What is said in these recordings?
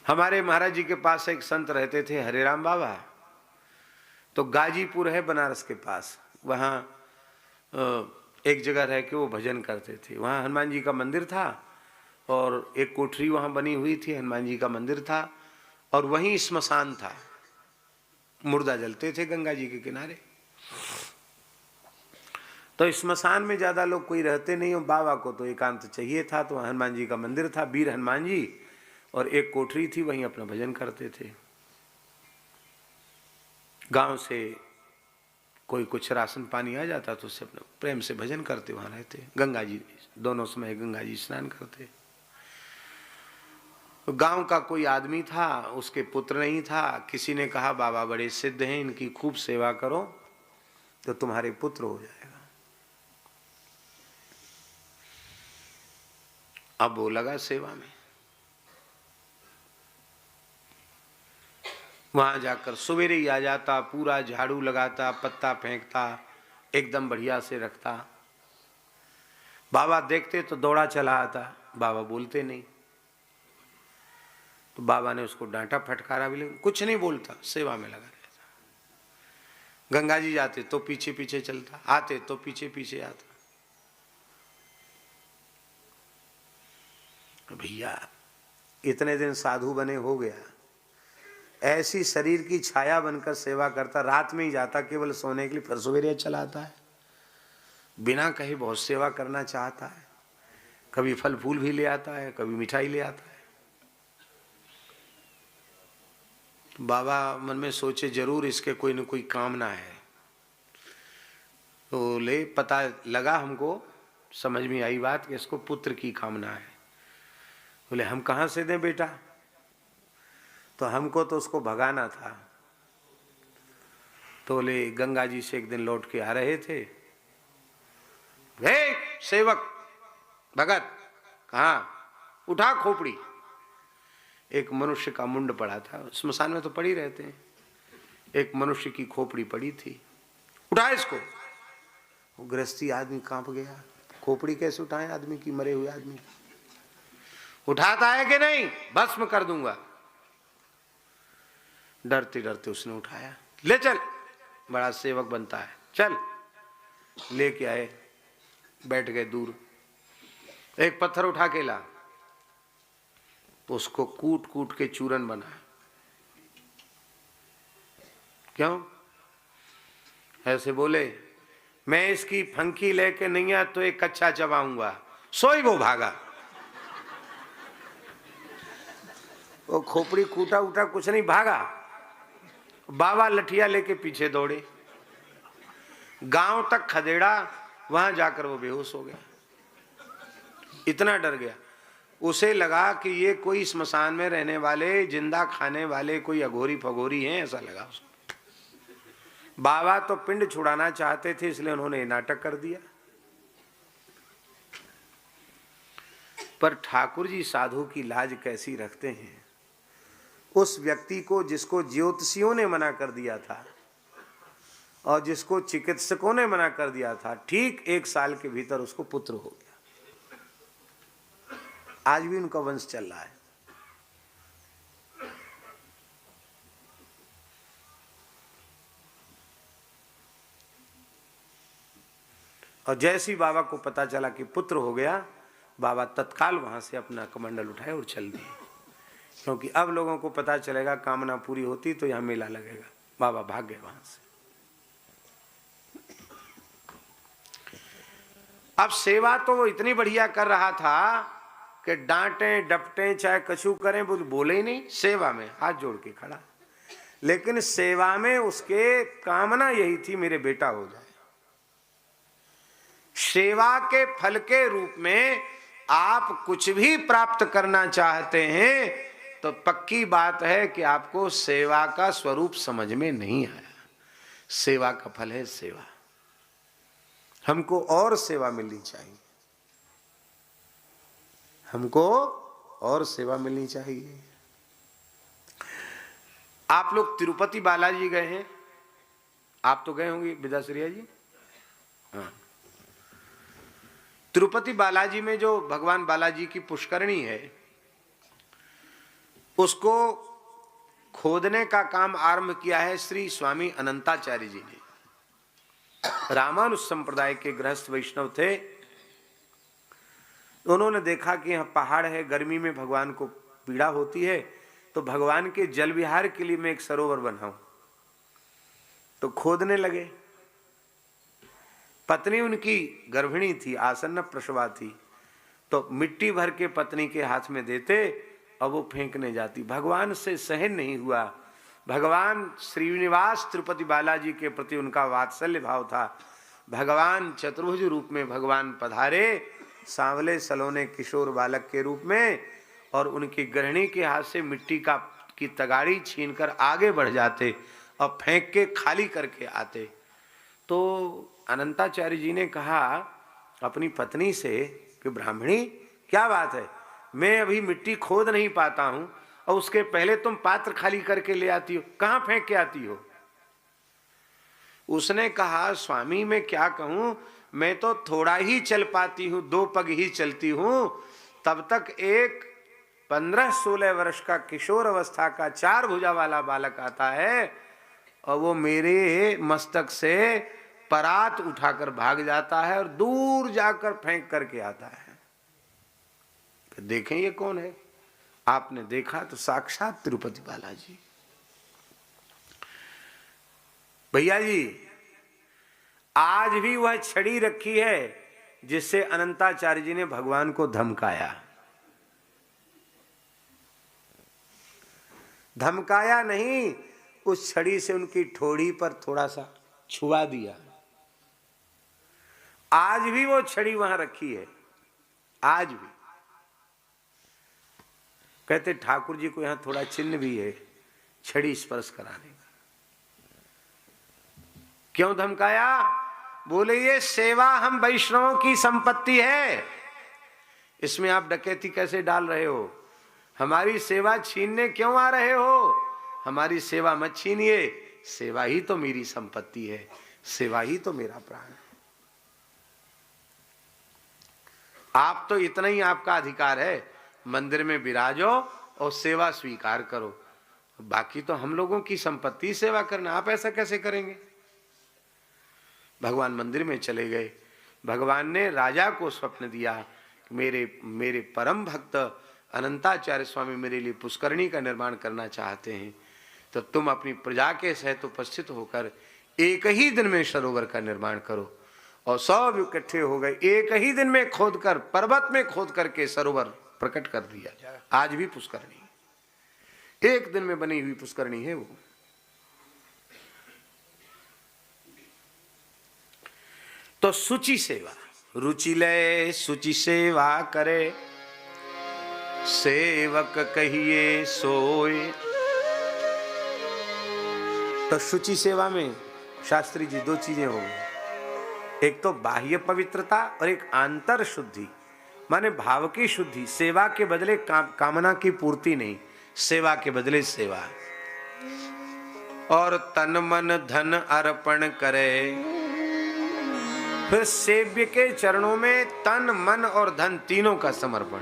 हमारे महाराज जी के पास एक संत रहते थे, हरिराम बाबा। तो गाजीपुर है बनारस के पास, वहाँ एक जगह रह के वो भजन करते थे। वहाँ हनुमान जी का मंदिर था और एक कोठरी वहाँ बनी हुई थी, हनुमान जी का मंदिर था और वहीं स्मशान था। मुर्दा जलते थे गंगा जी के किनारे। तो स्मशान में ज़्यादा लोग कोई रहते नहीं, और बाबा को तो एकांत चाहिए था। तो हनुमान जी का मंदिर था, वीर हनुमान जी, और एक कोठरी थी, वहीं अपना भजन करते थे। गांव से कोई कुछ राशन पानी आ जाता तो उससे अपना प्रेम से भजन करते वहाँ रहते। गंगा जी दोनों समय गंगा जी स्नान करते। तो गांव का कोई आदमी था, उसके पुत्र नहीं था। किसी ने कहा बाबा बड़े सिद्ध हैं, इनकी खूब सेवा करो तो तुम्हारे पुत्र हो जाएगा। अब वो लगा सेवा में। वहां जाकर सवेरे ही आ जाता, पूरा झाड़ू लगाता, पत्ता फेंकता, एकदम बढ़िया से रखता। बाबा देखते तो दौड़ा चला आता, बाबा बोलते नहीं। तो बाबा ने उसको डांटा फटकारा भी, लेकिन कुछ नहीं बोलता, सेवा में लगा रहता। गंगा जी जाते तो पीछे पीछे चलता, आते तो पीछे पीछे आता। भैया इतने दिन साधु बने हो गया, ऐसी शरीर की छाया बनकर सेवा करता, रात में ही जाता केवल सोने के लिए, फिर सवेरे चला आता है। बिना कहीं बहुत सेवा करना चाहता है, कभी फल फूल भी ले आता है, कभी मिठाई ले आता है। बाबा मन में सोचे जरूर इसके कोई न कोई कामना है। तो ले पता लगा, हमको समझ में आई बात कि इसको पुत्र की कामना है। बोले हम कहाँ से दें बेटा, तो हमको तो उसको भगाना था। तो बोले गंगा जी से एक दिन लौट के आ रहे थे, हे सेवक भगत कहाँ, उठा खोपड़ी। एक मनुष्य का मुंड पड़ा था, स्मशान में तो पड़ी रहते हैं। एक मनुष्य की खोपड़ी पड़ी थी, उठा इसको। वो गृहस्थी आदमी कांप गया, खोपड़ी कैसे उठाए आदमी की, मरे हुए आदमी की। उठाता है कि नहीं, भस्म कर दूंगा। डरते डरते उसने उठाया, ले चल, बड़ा सेवक बनता है, चल। लेके आए, बैठ गए दूर। एक पत्थर उठा के ला, तो उसको कूट कूट के चूरन बना। क्यों ऐसे बोले, मैं इसकी फंकी लेके नहीं आ तो एक कच्चा चबाऊंगा। सोई वो भागा। वो खोपड़ी कूटा उठा कुछ नहीं, भागा। बाबा लठिया लेके पीछे दौड़े, गांव तक खदेड़ा, वहां जाकर वो बेहोश हो गया। इतना डर गया, उसे लगा कि ये कोई स्मशान में रहने वाले, जिंदा खाने वाले कोई अघोरी फगोरी हैं, ऐसा लगा उसको। बाबा तो पिंड छुड़ाना चाहते थे, इसलिए उन्होंने नाटक कर दिया। पर ठाकुर जी साधु की लाज कैसी रखते हैं। उस व्यक्ति को जिसको ज्योतिषियों ने मना कर दिया था और जिसको चिकित्सकों ने मना कर दिया था, ठीक 1 साल के भीतर उसको पुत्र हो गया। आज भी उनका वंश चल रहा है। और जैसे ही बाबा को पता चला कि पुत्र हो गया, बाबा तत्काल वहां से अपना कमंडल उठाए और चल दिए, क्योंकि अब लोगों को पता चलेगा कामना पूरी होती तो यहां मेला लगेगा। बाबा भाग गए वहां से। अब सेवा तो वो इतनी बढ़िया कर रहा था कि डांटे डपटे चाहे कछु करें, बोले ही नहीं, सेवा में हाथ जोड़ के खड़ा। लेकिन सेवा में उसके कामना यही थी, मेरे बेटा हो जाए। सेवा के फल के रूप में आप कुछ भी प्राप्त करना चाहते हैं तो पक्की बात है कि आपको सेवा का स्वरूप समझ में नहीं आया। सेवा का फल है सेवा। हमको और सेवा मिलनी चाहिए, हमको और सेवा मिलनी चाहिए। आप लोग तिरुपति बालाजी गए हैं? आप तो गए होंगे विद्याश्रिया जी। हाँ, तिरुपति बालाजी में जो भगवान बालाजी की पुष्करणी है, उसको खोदने का काम आरंभ किया है श्री स्वामी अनंताचार्य जी ने। रामानुज संप्रदाय के गृहस्थ वैष्णव थे। उन्होंने देखा कि यहाँ पहाड़ है, गर्मी में भगवान को पीड़ा होती है, तो भगवान के जल विहार के लिए मैं एक सरोवर बनाऊं। तो खोदने लगे। पत्नी उनकी गर्भिणी थी, आसन्न प्रसवा थी, तो मिट्टी भर के पत्नी के हाथ में देते और वो फेंकने जाती। भगवान से सहन नहीं हुआ। भगवान श्रीनिवास तिरुपति बालाजी के प्रति उनका वात्सल्य भाव था। भगवान चतुर्भुज रूप में भगवान पधारे, सांवले सलोने किशोर बालक के रूप में, और उनकी गृहिणी के हाथ से मिट्टी की तगाड़ी छीनकर आगे बढ़ जाते और फेंक के खाली करके आते। तो अनंताचार्य जी ने कहा अपनी पत्नी से कि ब्राह्मणी, क्या बात है, मैं अभी मिट्टी खोद नहीं पाता हूं और उसके पहले तुम पात्र खाली करके ले आती हो, कहां फेंक के आती हो? उसने कहा स्वामी मैं क्या कहूं, मैं तो थोड़ा ही चल पाती हूं, 2 पग ही चलती हूं। तब तक एक 15-16 वर्ष का किशोर अवस्था का 4 भुजा वाला बालक आता है और वो मेरे मस्तक से परात उठाकर भाग जाता है और दूर जाकर फेंक करके आता है। देखें ये कौन है? आपने देखा तो साक्षात तिरुपति बालाजी। भैया जी, आज भी वह छड़ी रखी है जिससे अनंताचार्य जी ने भगवान को धमकाया। धमकाया नहीं, उस छड़ी से उनकी ठोड़ी पर थोड़ा सा छुआ दिया। आज भी वो छड़ी वहां रखी है, आज भी। कहते ठाकुर जी को यहां थोड़ा चिन्ह भी है छड़ी स्पर्श कराने का। क्यों धमकाया? बोले ये सेवा हम वैष्णवों की संपत्ति है, इसमें आप डकैती कैसे डाल रहे हो? हमारी सेवा छीनने क्यों आ रहे हो? हमारी सेवा मत छीनिए, सेवा ही तो मेरी संपत्ति है, सेवा ही तो मेरा प्राण है। आप तो इतना ही आपका अधिकार है, मंदिर में विराजो और सेवा स्वीकार करो, बाकी तो हम लोगों की संपत्ति सेवा करना। आप ऐसा कैसे करेंगे? भगवान मंदिर में चले गए। भगवान ने राजा को स्वप्न दिया, मेरे परम भक्त अनंताचार्य स्वामी मेरे लिए पुष्करणी का निर्माण करना चाहते हैं, तो तुम अपनी प्रजा के सहित उपस्थित होकर एक ही दिन में सरोवर का निर्माण करो। और सब इकट्ठे हो गए, एक ही दिन में खोदकर, पर्वत में खोद करके सरोवर प्रकट कर दिया। आज भी पुष्करणी, एक दिन में बनी हुई पुष्करणी है वो। तो शुचि सेवा, रुचि ले शुचि सेवा करे, सेवक कहिए सोए। तो शुचि सेवा में शास्त्री जी 2 चीजें हो गई, एक तो बाह्य पवित्रता और एक आंतर शुद्धि, माने भाव की शुद्धि। सेवा के बदले कामना की पूर्ति नहीं, सेवा के बदले सेवा। और तन मन धन अर्पण करे, फिर सेव्य के चरणों में तन मन और धन तीनों का समर्पण।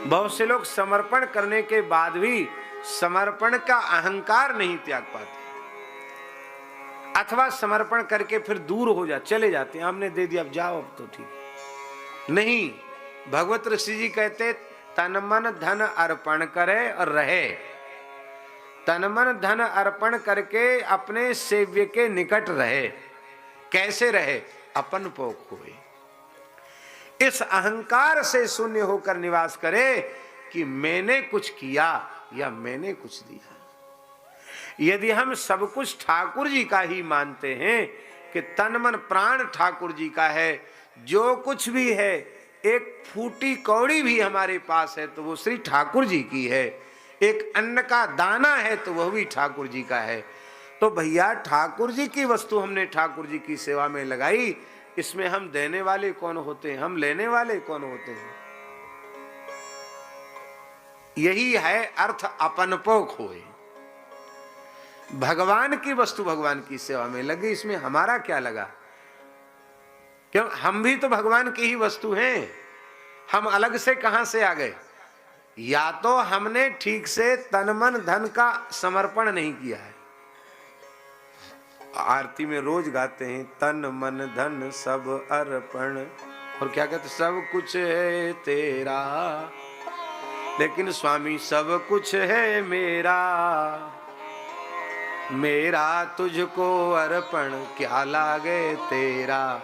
बहुत से लोग समर्पण करने के बाद भी समर्पण का अहंकार नहीं त्याग पाते, अथवा समर्पण करके फिर दूर हो चले जाते हैं, हमने दे दिया अब जाओ अब तो ठीक नहीं। भगवत ऋषि जी कहते तन मन धन अर्पण करे और रहे। तन मन धन अर्पण करके अपने सेव्य के निकट रहे। कैसे रहे? अपन पोख हुए, इस अहंकार से शून्य होकर निवास करे कि मैंने कुछ किया या मैंने कुछ दिया। यदि हम सब कुछ ठाकुर जी का ही मानते हैं कि तन मन प्राण ठाकुर जी का है, जो कुछ भी है, एक फूटी कौड़ी भी हमारे पास है तो वो श्री ठाकुर जी की है, एक अन्न का दाना है तो वह भी ठाकुर जी का है। तो भैया ठाकुर जी की वस्तु हमने ठाकुर जी की सेवा में लगाई, इसमें हम देने वाले कौन होते हैं, हम लेने वाले कौन होते हैं? यही है अर्थ अपनपोख होए। भगवान की वस्तु भगवान की सेवा में लगी, इसमें हमारा क्या लगा? क्यों? हम भी तो भगवान की ही वस्तु हैं, हम अलग से कहां से आ गए? या तो हमने ठीक से तन मन धन का समर्पण नहीं किया है। आरती में रोज गाते हैं तन मन धन सब अर्पण, और क्या कहते सब कुछ है तेरा, लेकिन स्वामी सब कुछ है मेरा, मेरा तुझको अर्पण क्या लागे तेरा।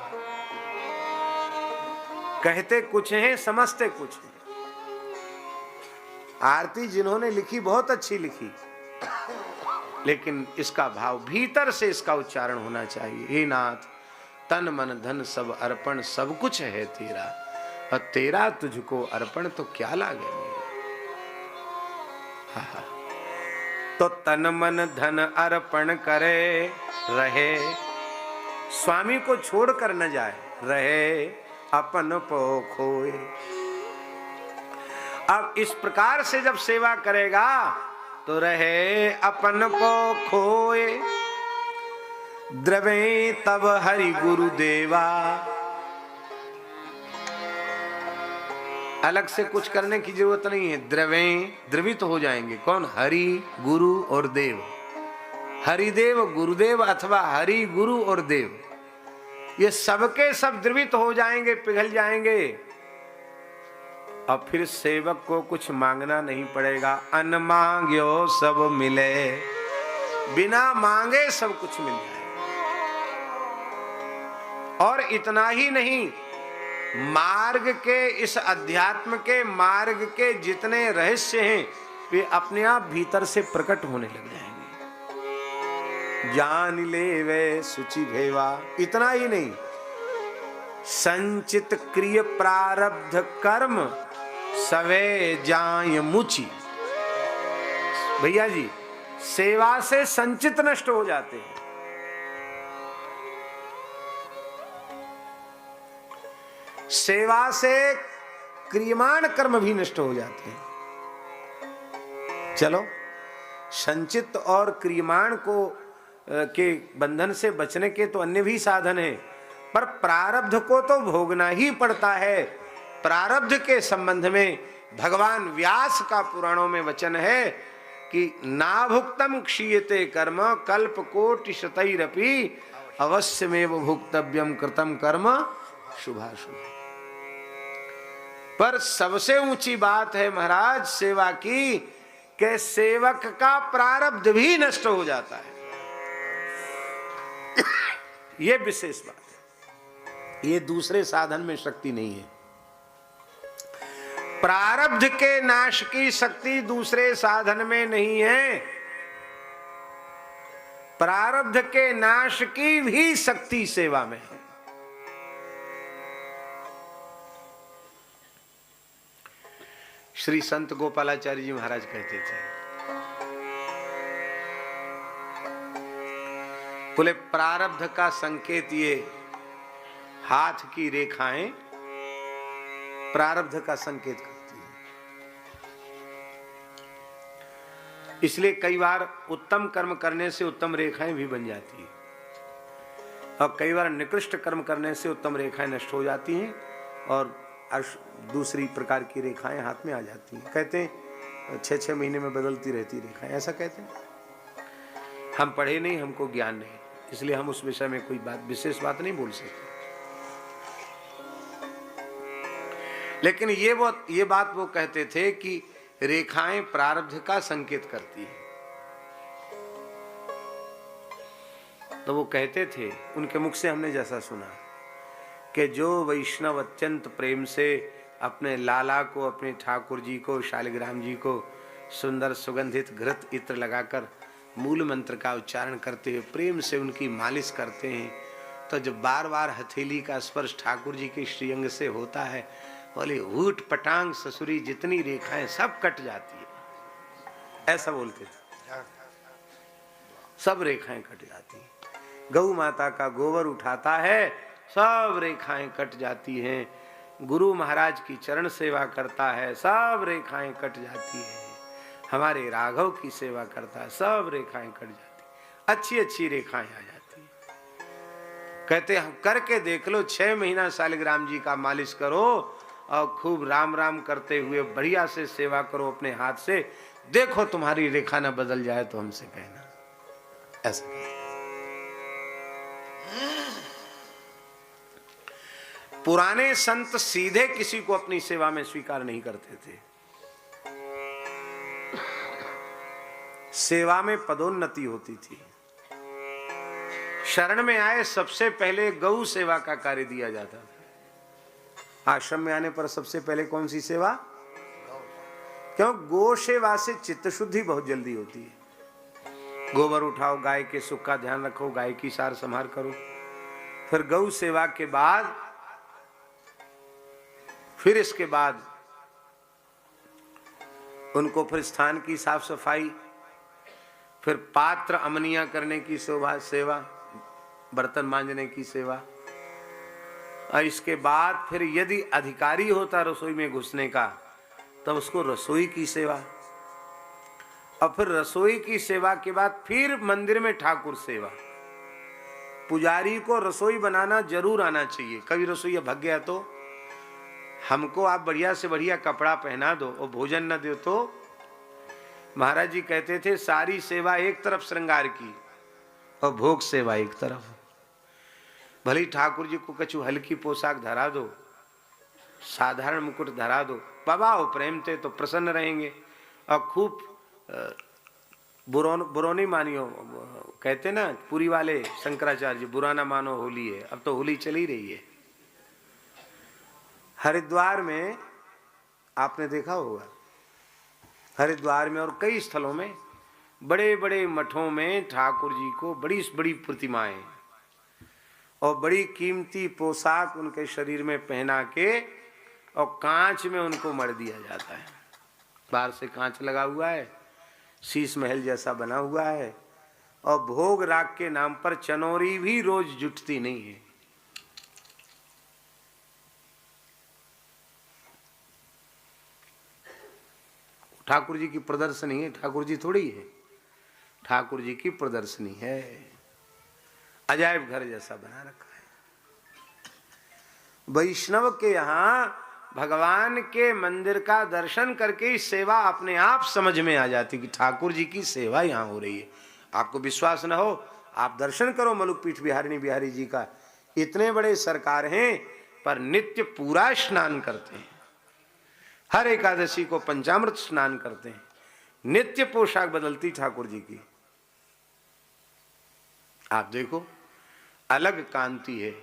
कहते कुछ है समझते कुछ है। आरती जिन्होंने लिखी बहुत अच्छी लिखी, लेकिन इसका भाव भीतर से इसका उच्चारण होना चाहिए। हे नाथ तन मन धन सब अर्पण सब कुछ है तेरा, और तेरा तुझको अर्पण तो क्या लागे मेरा। तो तन मन धन अर्पण करे रहे, स्वामी को छोड़कर न जाए, रहे अपन पो खोए। अब इस प्रकार से जब सेवा करेगा तो रहे अपन को खोए, द्रवे तब हरि गुरु देवा। अलग से कुछ करने की जरूरत नहीं है, द्रवे द्रवित हो जाएंगे। कौन? हरि गुरु और देव, हरिदेव गुरुदेव अथवा हरि गुरु और देव, ये सबके सब द्रवित हो जाएंगे, पिघल जाएंगे। अब फिर सेवक को कुछ मांगना नहीं पड़ेगा। अन्न मांग्यो सब मिले, बिना मांगे सब कुछ मिल जाएगा। और इतना ही नहीं, मार्ग के इस अध्यात्म के मार्ग के जितने रहस्य हैं वे अपने आप भीतर से प्रकट होने लग जाएंगे। जान ले वे सुचि भेवा। इतना ही नहीं, संचित क्रिय प्रारब्ध कर्म सवे जाय मुचि। भैया जी, सेवा से संचित नष्ट हो जाते हैं। सेवा से क्रियमाण कर्म भी नष्ट हो जाते हैं। चलो, संचित और क्रियमाण को के बंधन से बचने के तो अन्य भी साधन हैं, पर प्रारब्ध को तो भोगना ही पड़ता है। प्रारब्ध के संबंध में भगवान व्यास का पुराणों में वचन है कि नाभुक्तम क्षीयते कर्म कल्प कोटि शतैरपि अवश्यमेव भुक्तव्यम कृतम कर्म शुभाशुभ। पर सबसे ऊंची बात है महाराज सेवा की, कि सेवक का प्रारब्ध भी नष्ट हो जाता है। यह विशेष बात है, ये दूसरे साधन में शक्ति नहीं है। प्रारब्ध के नाश की शक्ति दूसरे साधन में नहीं है, प्रारब्ध के नाश की भी शक्ति सेवा में है। श्री संत गोपालाचार्य जी महाराज कहते थे, बोले प्रारब्ध का संकेत ये हाथ की रेखाएं प्रारब्ध का संकेत करती है। इसलिए कई बार उत्तम कर्म करने से उत्तम रेखाएं भी बन जाती है, और कई बार निकृष्ट कर्म करने से उत्तम रेखाएं नष्ट हो जाती हैं और दूसरी प्रकार की रेखाएं हाथ में आ जाती हैं। कहते हैं 6-6 महीने में बदलती रहती रेखाएं, ऐसा कहते हैं। हम पढ़े नहीं, हमको ज्ञान नहीं, इसलिए हम उस विषय में कोई बात विशेष बात नहीं बोल सकते। लेकिन ये बात वो कहते थे कि रेखाएं प्रारब्ध का संकेत करती है। तो वो कहते थे, उनके मुख से हमने जैसा सुना कि जो वैष्णव अत्यंत प्रेम से अपने लाला को, अपने ठाकुर जी को, शालिग्राम जी को सुंदर सुगंधित घृत इत्र लगाकर मूल मंत्र का उच्चारण करते हुए प्रेम से उनकी मालिश करते हैं, तो जब बार बार हथेली का स्पर्श ठाकुर जी के श्रीअंग से होता है, बोले ऊट पटांग ससुरी जितनी रेखाएं सब कट जाती है, ऐसा बोलते थे। सब रेखाएं कट जाती हैं। गौ माता का गोबर उठाता है, सब रेखाएं कट जाती हैं। गुरु महाराज की चरण सेवा करता है, सब रेखाएं कट जाती हैं। हमारे राघव की सेवा करता है, सब रेखाएं कट जाती, अच्छी अच्छी रेखाएं आ जाती हैं। कहते हम करके देख लो, 6 महीना शालिग्राम जी का मालिश करो, और खूब राम राम करते हुए बढ़िया से सेवा करो अपने हाथ से, देखो तुम्हारी रेखा न बदल जाए तो हमसे कहना। ऐसा पुराने संत सीधे किसी को अपनी सेवा में स्वीकार नहीं करते थे। सेवा में पदोन्नति होती थी। शरण में आए सबसे पहले गौ सेवा का कार्य दिया जाता था। आश्रम में आने पर सबसे पहले कौन सी सेवा? क्यों? गौ सेवा से चित्त शुद्धि बहुत जल्दी होती है। गोबर उठाओ, गाय के सुख का ध्यान रखो, गाय की सार संभार करो। फिर गौ सेवा के बाद, फिर इसके बाद उनको फिर स्थान की साफ सफाई, फिर पात्र अमनिया करने की सेवा, बर्तन मांजने की सेवा, और इसके बाद फिर यदि अधिकारी होता रसोई में घुसने का तब उसको रसोई की सेवा, और फिर रसोई की सेवा के बाद फिर मंदिर में ठाकुर सेवा। पुजारी को रसोई बनाना जरूर आना चाहिए। कभी रसोईया भग गया तो हमको आप बढ़िया से बढ़िया कपड़ा पहना दो और भोजन न दो तो महाराज जी कहते थे सारी सेवा एक तरफ श्रृंगार की और भोग सेवा एक तरफ। भले ठाकुर जी को कछु हल्की पोशाक धरा दो, साधारण मुकुट धरा दो, बाबा हो प्रेम थे तो प्रसन्न रहेंगे। और खूब बुरो नहीं मानियो, कहते ना पुरी वाले शंकराचार्य जी, बुरा ना मानो होली है। अब तो होली चली रही है। हरिद्वार में आपने देखा होगा, हरिद्वार में और कई स्थलों में बड़े बड़े मठों में ठाकुर जी को बड़ी बड़ी प्रतिमाएं और बड़ी कीमती पोशाक उनके शरीर में पहना के और कांच में उनको मढ़ दिया जाता है। बाहर से कांच लगा हुआ है, शीश महल जैसा बना हुआ है, और भोग राग के नाम पर चनौरी भी रोज जुटती नहीं है। ठाकुर जी की प्रदर्शनी है, ठाकुर जी थोड़ी है, ठाकुर जी की प्रदर्शनी है। अजायब घर जैसा बना रखा है। वैष्णव के यहाँ भगवान के मंदिर का दर्शन करके ही सेवा अपने आप समझ में आ जाती कि ठाकुर जी की सेवा यहाँ हो रही है। आपको विश्वास न हो, आप दर्शन करो मलुक पीठ बिहारिणी बिहारी जी का। इतने बड़े सरकार हैं पर नित्य पूरा स्नान करते हैं। हर एकादशी को पंचामृत स्नान करते हैं। नित्य पोशाक बदलती ठाकुर जी की। आप देखो अलग कांति है।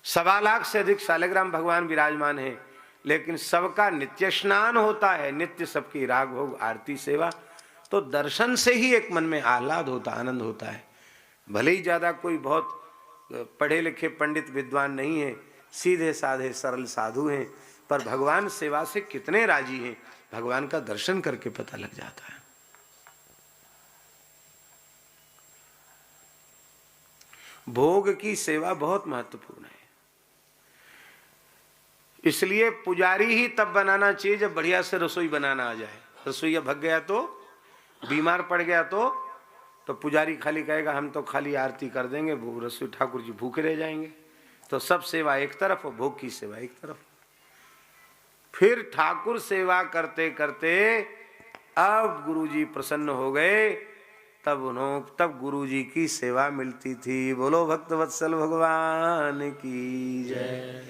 1.25 लाख से अधिक शालिग्राम भगवान विराजमान है, लेकिन सबका नित्य स्नान होता है, नित्य सबकी राग भोग आरती सेवा। तो दर्शन से ही एक मन में आह्लाद होता, आनंद होता है। भले ही ज्यादा कोई बहुत पढ़े लिखे पंडित विद्वान नहीं है, सीधे साधे सरल साधु हैं, पर भगवान सेवा से कितने राजी हैं, भगवान का दर्शन करके पता लग जाता है। भोग की सेवा बहुत महत्वपूर्ण है। इसलिए पुजारी ही तब बनाना चाहिए जब बढ़िया से रसोई बनाना आ जाए। रसोईया भग गया तो, बीमार पड़ गया तो पुजारी खाली कहेगा हम तो खाली आरती कर देंगे, रसोई ठाकुर जी भूखे रह जाएंगे। तो सब सेवा एक तरफ और भोग की सेवा एक तरफ। फिर ठाकुर सेवा करते करते अब गुरुजी प्रसन्न हो गए, तब गुरुजी की सेवा मिलती थी। बोलो भक्त वत्सल भगवान की जय।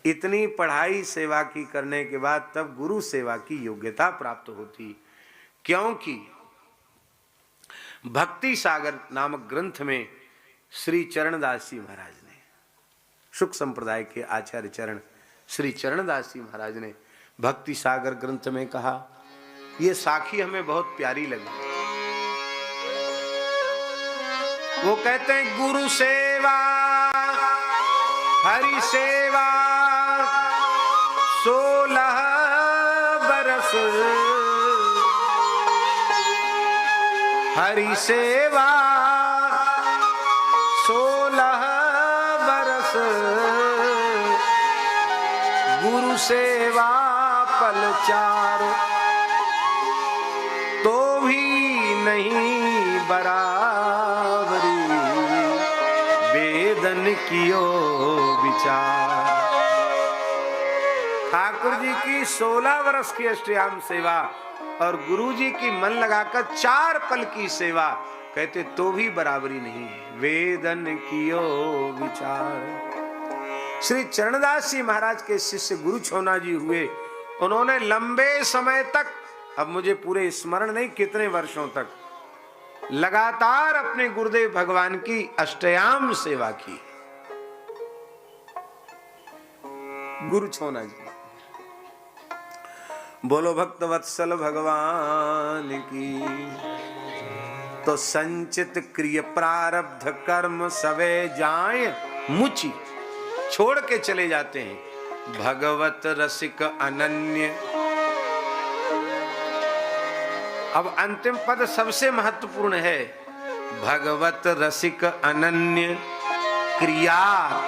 इतनी पढ़ाई सेवा की करने के बाद तब गुरु सेवा की योग्यता प्राप्त होती। क्योंकि भक्ति सागर नामक ग्रंथ में श्री चरणदास जी महाराज ने, शुक संप्रदाय के आचार्य चरण श्री चरणदास जी महाराज ने भक्ति सागर ग्रंथ में कहा, ये साखी हमें बहुत प्यारी लगी। वो कहते हैं गुरु सेवा हरि सेवा 16 बरस, हरि सेवा 16 बरस, गुरु सेवा पल 4 तो भी नहीं बराबरी, वेदन कियो विचार। 16 बरस 16 बरस गुरु सेवा पल 4 तो भी नहीं बराबरी, वेदन कियो विचार। 16 बरस 16 बरस गुरु सेवा पल 4 तो भी नहीं बराबरी, वेदन कियो विचार। 16 बरस 16 बरस गुरु सेवा पल 4 तो भी नहीं बराबरी, वेदन कियो विचार। ठाकुर जी की 16 वर्ष की अष्टयाम सेवा और गुरु जी की मन लगाकर 4 पल की सेवा, कहते तो भी बराबरी नहीं है। वेदन कियो विचार। श्री चरणदास जी महाराज के शिष्य गुरु छोना जी हुए, उन्होंने लंबे समय तक, अब मुझे पूरे स्मरण नहीं कितने वर्षों तक, लगातार अपने गुरुदेव भगवान की अष्टयाम सेवा की। गुरु छोना जी। बोलो भक्त वत्सल भगवान की। तो संचित क्रिय प्रारब्ध कर्म सवे जाए मुचि, छोड़ के चले जाते हैं। भगवत रसिक अनन्य। अब अंतिम पद सबसे महत्वपूर्ण है। भगवत रसिक अनन्य, क्रिया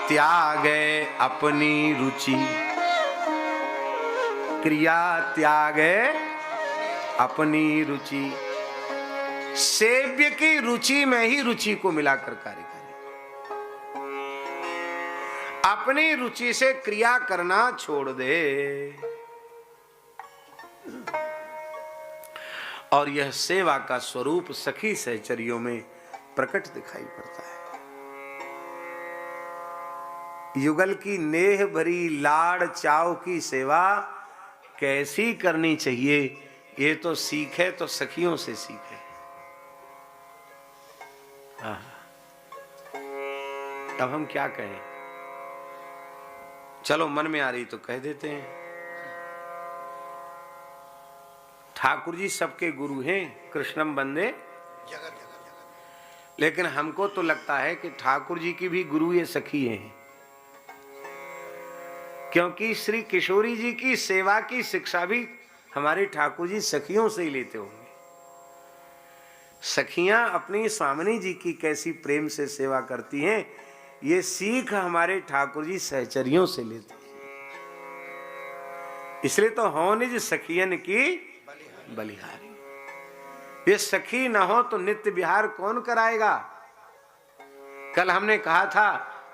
त्यागे अपनी रुचि। क्रिया त्यागे अपनी रुचि। सेव्य की रुचि में ही रुचि को मिलाकर कार्य करें। अपनी रुचि से क्रिया करना छोड़ दे। और यह सेवा का स्वरूप सखी सहचरियों में प्रकट दिखाई पड़ता है। युगल की नेह भरी लाड़ चाव की सेवा कैसी करनी चाहिए, ये तो सीखे तो सखियों से सीखे। अब हम क्या कहें, चलो मन में आ रही तो कह देते हैं। ठाकुर जी सबके गुरु हैं, कृष्णम बंदे जगत। लेकिन हमको तो लगता है कि ठाकुर जी की भी गुरु ये सखी हैं, क्योंकि श्री किशोरी जी की सेवा की शिक्षा भी हमारे ठाकुर जी सखियों से ही लेते होंगे। सखियां अपनी स्वामिनी जी की कैसी प्रेम से सेवा करती हैं, ये सीख हमारे ठाकुर जी सहचरियों से लेते हैं। इसलिए तो हो निज सखियन की बलिहारी। ये सखी न हो तो नित्य विहार कौन कराएगा। कल हमने कहा था,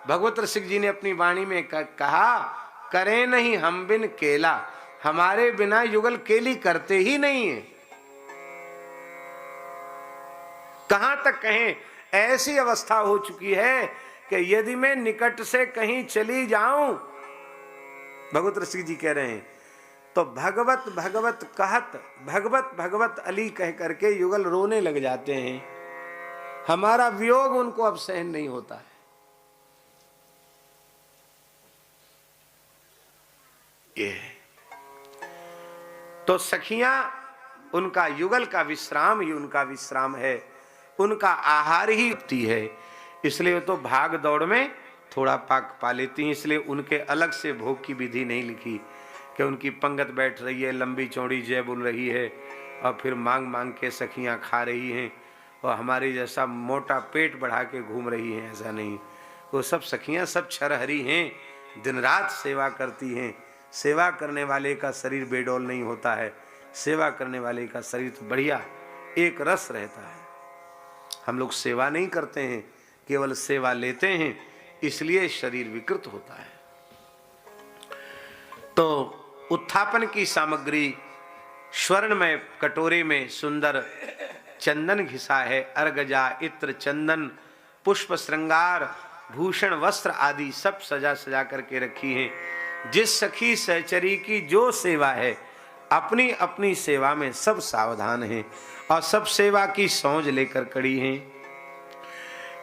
भगवत रसिक जी ने अपनी वाणी में कहा, करें नहीं हम बिन केला। हमारे बिना युगल केली करते ही नहीं है। कहां तक कहें, ऐसी अवस्था हो चुकी है कि यदि मैं निकट से कहीं चली जाऊं, भगवत रसिक जी कह रहे हैं, तो भगवत भगवत कहत भगवत भगवत अली कह करके युगल रोने लग जाते हैं। हमारा वियोग उनको अब सहन नहीं होता है। ये तो सखियां, उनका युगल का विश्राम ही उनका विश्राम है, उनका आहार ही होती है। इसलिए तो भाग दौड़ में थोड़ा पाक पा लेती हैं। इसलिए उनके अलग से भोग की विधि नहीं लिखी कि उनकी पंगत बैठ रही है, लंबी चौड़ी जय बोल रही है और फिर मांग मांग के सखियां खा रही हैं और हमारे जैसा मोटा पेट बढ़ा के घूम रही हैं। ऐसा नहीं, वो सब सखियां सब छरहरी हैं, दिन रात सेवा करती हैं। सेवा करने वाले का शरीर बेडौल नहीं होता है, सेवा करने वाले का शरीर तो बढ़िया एक रस रहता है। हम लोग सेवा नहीं करते हैं, केवल सेवा लेते हैं, इसलिए शरीर विकृत होता है। तो उत्थापन की सामग्री स्वर्णमय कटोरे में सुंदर चंदन घिसा है। अर्गजा, इत्र, चंदन, पुष्प, श्रृंगार, भूषण, वस्त्र आदि सब सजा सजा करके रखी हैं। जिस सखी सहचरी की जो सेवा है, अपनी अपनी सेवा में सब सावधान हैं और सब सेवा की सौंज लेकर खड़ी हैं।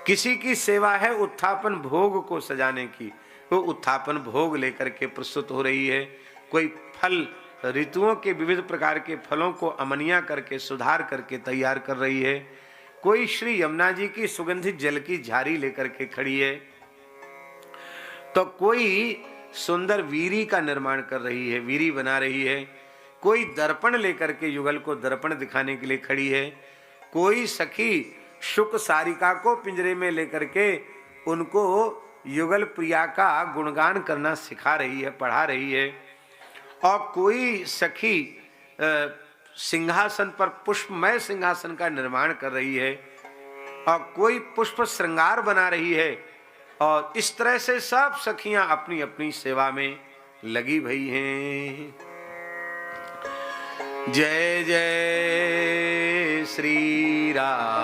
किसी की सेवा है उत्थापन भोग को सजाने की, वो उत्थापन भोग लेकर के प्रस्तुत हो रही है। कोई फल, ऋतुओं के विविध प्रकार के फलों को अमनिया करके सुधार करके तैयार कर रही है। कोई श्री यमुना जी की सुगंधित जल की झारी लेकर के खड़ी है, तो कोई सुंदर वीरी का निर्माण कर रही है, वीरी बना रही है। कोई दर्पण लेकर के युगल को दर्पण दिखाने के लिए खड़ी है। कोई सखी शुक सारिका को पिंजरे में लेकर के उनको युगल प्रिया का गुणगान करना सिखा रही है, पढ़ा रही है। और कोई सखी सिंहासन पर पुष्पमय सिंहासन का निर्माण कर रही है और कोई पुष्प श्रृंगार बना रही है। और इस तरह से सब सखियां अपनी अपनी सेवा में लगी भई हैं। जय जय श्री राम।